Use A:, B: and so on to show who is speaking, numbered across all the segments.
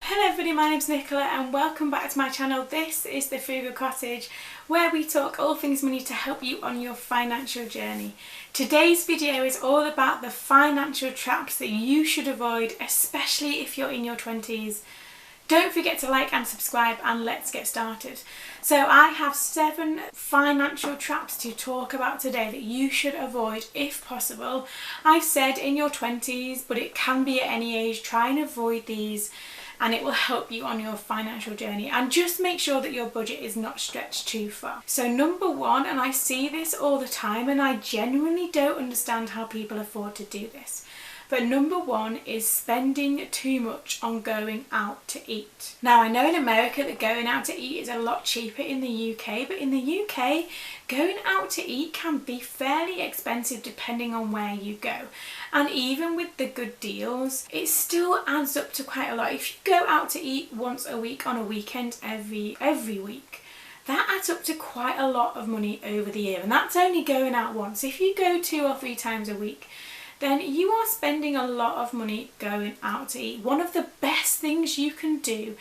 A: Hello everybody, my name's Nicola and welcome back to my channel. This is the Frugal Cottage, where we talk all things money to help you on your financial journey. Today's video is all about the financial traps that you should avoid, especially if you're in your 20s. Don't forget to like and subscribe, and let's get started. So I have 7 financial traps to talk about today that you should avoid if possible. I've said in your 20s, but it can be at any age. Try and avoid these and it will help you on your financial journey, and just make sure that your budget is not stretched too far. So number 1, and I see this all the time and I genuinely don't understand how people afford to do this, but number 1 is spending too much on going out to eat. Now I know in America that going out to eat is a lot cheaper in the UK, but in the UK going out to eat can be fairly expensive depending on where you go. And even with the good deals, it still adds up to quite a lot. If you go out to eat once a week on a weekend every week, that adds up to quite a lot of money over the year, and that's only going out once. If you go 2 or 3 times a week, then you are spending a lot of money going out to eat. One of the best things you can do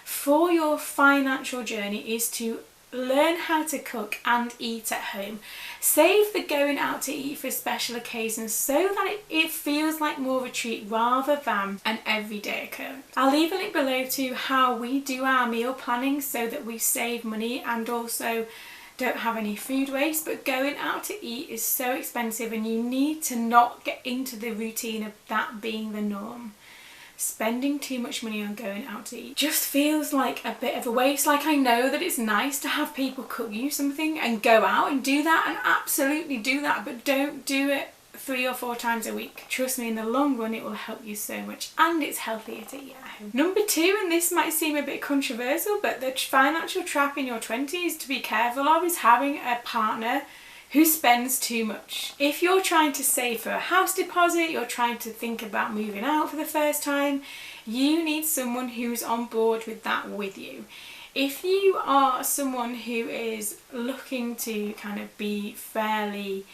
A: for your financial journey is to learn how to cook and eat at home. Save the going out to eat for special occasions so that it feels like more of a treat rather than an everyday occurrence. I'll leave a link below to how we do our meal planning so that we save money and also don't have any food waste. But going out to eat is so expensive and you need to not get into the routine of that being the norm. Spending too much money on going out to eat just feels like a bit of a waste. Like, I know that it's nice to have people cook you something and go out and do that, and absolutely do that, but don't do it 3 or 4 times a week. Trust me, in the long run it will help you so much, and it's healthier to eat at home. Number 2, and this might seem a bit controversial, but the financial trap in your 20s to be careful of is having a partner who spends too much. If you're trying to save for a house deposit, you're trying to think about moving out for the first time, you need someone who's on board with that with you. If you are someone who is looking to kind of be fairly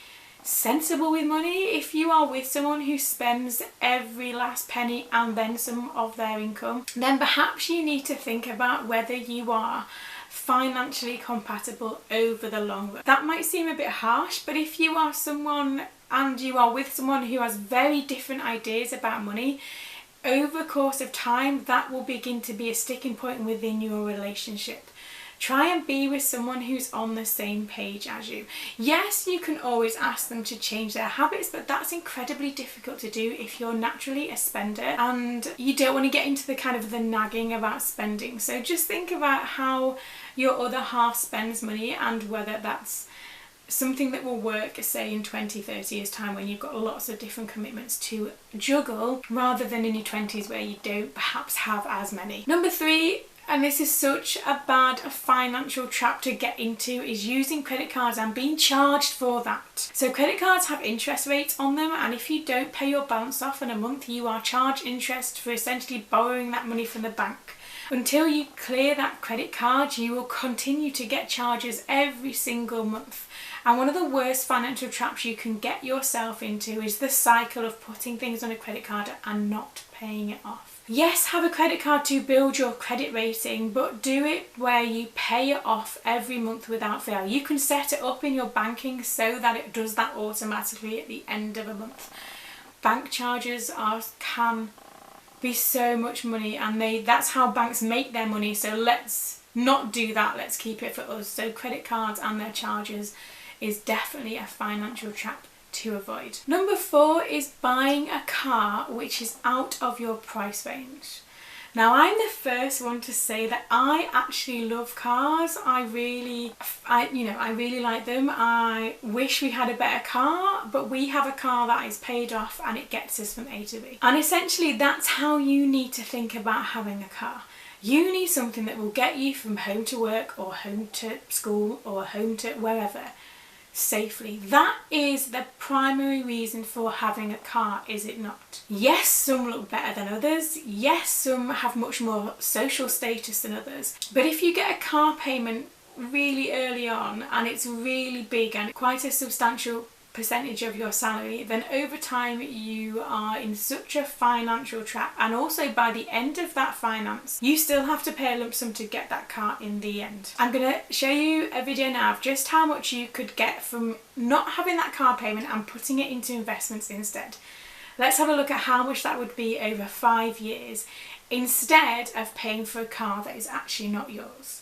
A: sensible with money, if you are with someone who spends every last penny and then some of their income, then perhaps you need to think about whether you are financially compatible over the long run. That might seem a bit harsh, but if you are someone and you are with someone who has very different ideas about money, over the course of time that will begin to be a sticking point within your relationship. Try and be with someone who's on the same page as you. Yes, you can always ask them to change their habits, but that's incredibly difficult to do if you're naturally a spender and you don't want to get into the kind of the nagging about spending. So just think about how your other half spends money and whether that's something that will work, say in 20-30 years time when you've got lots of different commitments to juggle, rather than in your 20s where you don't perhaps have as many. Number 3, and this is such a bad financial trap to get into, is using credit cards and being charged for that. So credit cards have interest rates on them, and if you don't pay your balance off in a month, you are charged interest for essentially borrowing that money from the bank. Until you clear that credit card, you will continue to get charges every single month. And one of the worst financial traps you can get yourself into is the cycle of putting things on a credit card and not paying it off. Yes, have a credit card to build your credit rating, but do it where you pay it off every month without fail. You can set it up in your banking so that it does that automatically at the end of a month. Bank charges can be so much money, and that's how banks make their money, so let's not do that. Let's keep it for us. So credit cards and their charges is definitely a financial trap to avoid. Number 4 is buying a car which is out of your price range. Now I'm the first one to say that I actually love cars. I really like them. I wish we had a better car, but we have a car that is paid off and it gets us from A to B. And essentially that's how you need to think about having a car. You need something that will get you from home to work or home to school or home to wherever safely. That is the primary reason for having a car, is it not? Yes, some look better than others. Yes, some have much more social status than others. But if you get a car payment really early on and it's really big and quite a substantial percentage of your salary, then over time you are in such a financial trap, and also by the end of that finance you still have to pay a lump sum to get that car in the end. I'm going to show you a video now of just how much you could get from not having that car payment and putting it into investments instead. Let's have a look at how much that would be over 5 years instead of paying for a car that is actually not yours.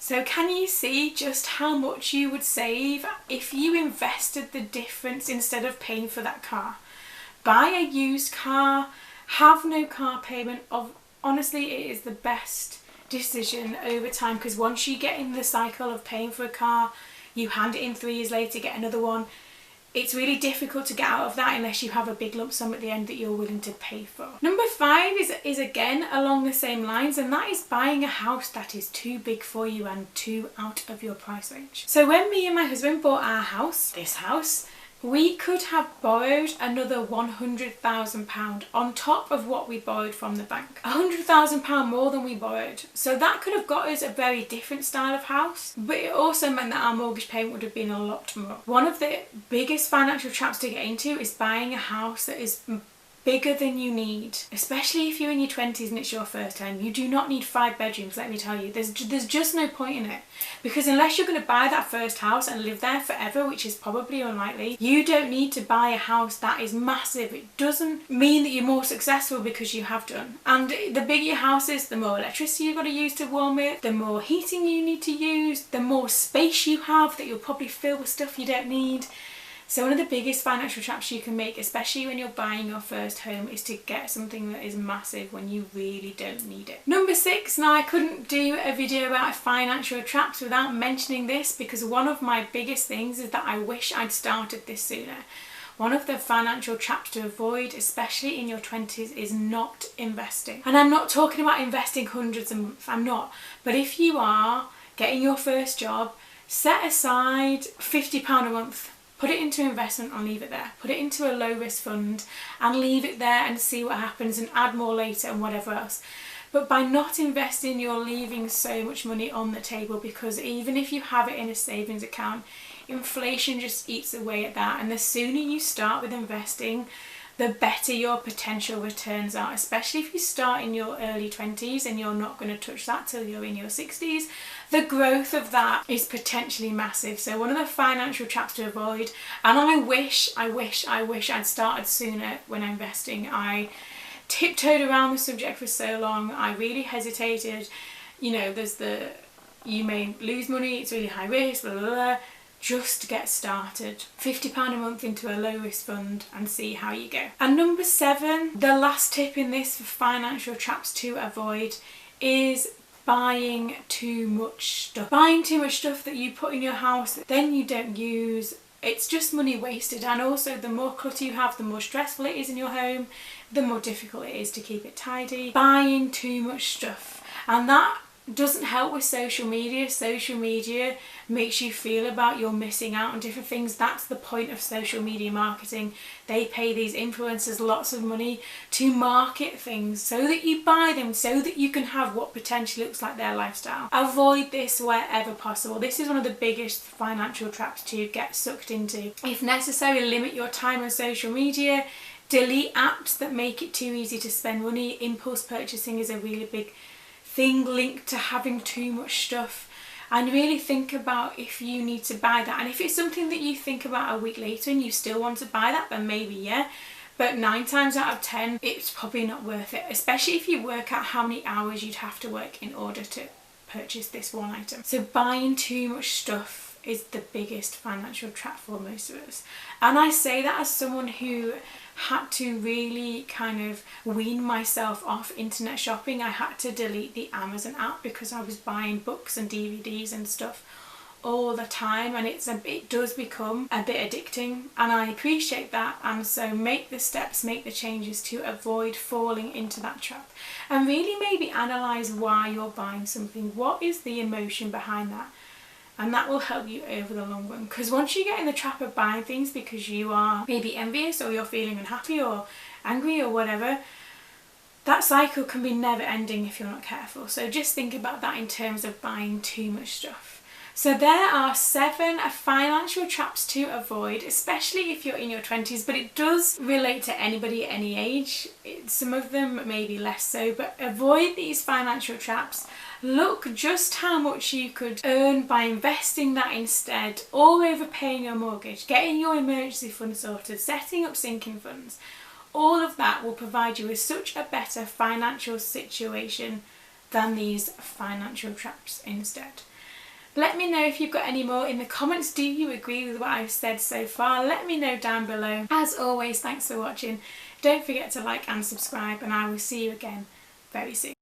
A: So can you see just how much you would save if you invested the difference instead of paying for that car? Buy a used car, have no car payment. Honestly, it is the best decision over time, because once you get in the cycle of paying for a car, you hand it in 3 years later, get another one. It's really difficult to get out of that unless you have a big lump sum at the end that you're willing to pay for. Number 5 is again along the same lines, and that is buying a house that is too big for you and too out of your price range. So when me and my husband bought our house, this house, we could have borrowed another £100,000 on top of what we borrowed from the bank. £100,000 more than we borrowed. So that could have got us a very different style of house, but it also meant that our mortgage payment would have been a lot more. One of the biggest financial traps to get into is buying a house that is bigger than you need, especially if you're in your 20s and it's your first home. You do not need 5 bedrooms, let me tell you. There's just no point in it, because unless you're going to buy that first house and live there forever, which is probably unlikely, you don't need to buy a house that is massive. It doesn't mean that you're more successful because you have done. And the bigger your house is, the more electricity you've got to use to warm it, the more heating you need to use, the more space you have that you'll probably fill with stuff you don't need. So one of the biggest financial traps you can make, especially when you're buying your first home, is to get something that is massive when you really don't need it. Number 6, now I couldn't do a video about financial traps without mentioning this, because one of my biggest things is that I wish I'd started this sooner. One of the financial traps to avoid, especially in your 20s, is not investing. And I'm not talking about investing hundreds a month, I'm not. But if you are getting your first job, set aside £50 a month. Put it into investment and leave it there. Put it into a low risk fund and leave it there and see what happens, and add more later and whatever else. But by not investing, you're leaving so much money on the table, because even if you have it in a savings account, inflation just eats away at that. And the sooner you start with investing, the better your potential returns are, especially if you start in your early 20s and you're not going to touch that till you're in your 60s. The growth of that is potentially massive. So one of the financial traps to avoid, and I wish I'd started sooner when investing. I tiptoed around the subject for so long. I really hesitated. You know, there's you may lose money, it's really high risk, blah, blah, blah. Just get started. £50 a month into a low risk fund and see how you go. And number 7, the last tip in this for financial traps to avoid, is buying too much stuff. Buying too much stuff that you put in your house that then you don't use. It's just money wasted, and also the more clutter you have, the more stressful it is in your home, the more difficult it is to keep it tidy. Buying too much stuff, and that doesn't help with social media. Social media makes you feel about you're missing out on different things. That's the point of social media marketing. They pay these influencers lots of money to market things so that you buy them, so that you can have what potentially looks like their lifestyle. Avoid this wherever possible. This is one of the biggest financial traps to get sucked into. If necessary, limit your time on social media. Delete apps that make it too easy to spend money. Impulse purchasing is a really big thing linked to having too much stuff, and really think about if you need to buy that. And if it's something that you think about a week later and you still want to buy that, then maybe yeah, but 9 times out of 10 it's probably not worth it, especially if you work out how many hours you'd have to work in order to purchase this one item. So buying too much stuff is the biggest financial trap for most of us, and I say that as someone who had to really kind of wean myself off internet shopping. I had to delete the Amazon app because I was buying books and DVDs and stuff all the time, and it does become a bit addicting, and I appreciate that. And so make the steps, make the changes to avoid falling into that trap, and really maybe analyse why you're buying something. What is the emotion behind that? And that will help you over the long run, because once you get in the trap of buying things because you are maybe envious, or you're feeling unhappy or angry or whatever, that cycle can be never ending if you're not careful. So just think about that in terms of buying too much stuff. So there are 7 financial traps to avoid, especially if you're in your 20s, but it does relate to anybody at any age. Some of them maybe less so, but avoid these financial traps. Look just how much you could earn by investing that instead, or overpaying your mortgage, getting your emergency fund sorted, setting up sinking funds. All of that will provide you with such a better financial situation than these financial traps instead. Let me know if you've got any more in the comments. Do you agree with what I've said so far? Let me know down below. As always, thanks for watching. Don't forget to like and subscribe, and I will see you again very soon.